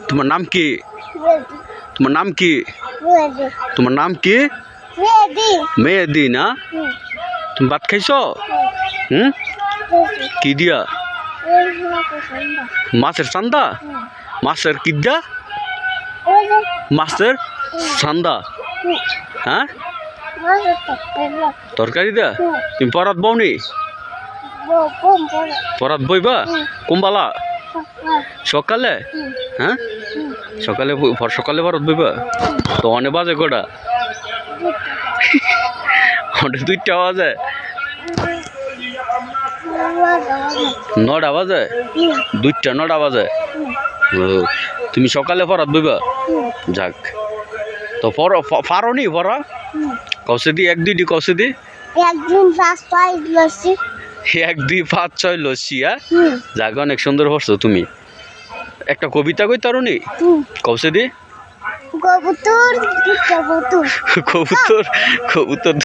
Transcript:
তোমার নাম কি? তোমার নাম কি? তোমার নাম কি? মেহেদি না? তুমি ভাত খাইছো? কি দিয়া? মাছের চান্দা? মাছের কি দিয়া? মাছের চান্দা? হ্যাঁ, তরকারি দিয়া? তুমি পরাত বওনি? পরাত বইবা কোনবালা? সকালে? হ্যাঁ, সকালে সকালে পরাত বইবা? তো অনেক বাজে কটা? অনেক 2টা বাজে? 9টা বাজে? 2টা 9টা বাজে? তুমি সকালে পরাত বইবা? যাক, তো পারো নি পড়া? কৌশে দি 1 2 কৌশে দি 1 2 5 6 লসি 1 2 5 6 লসি। হ্যাঁ, যাক, অনেক সুন্দর পড়ছো তুমি। একটা কবিতা কইতারো নি? কৌশে দি কবুতর কবুতর কবুতর কবুতর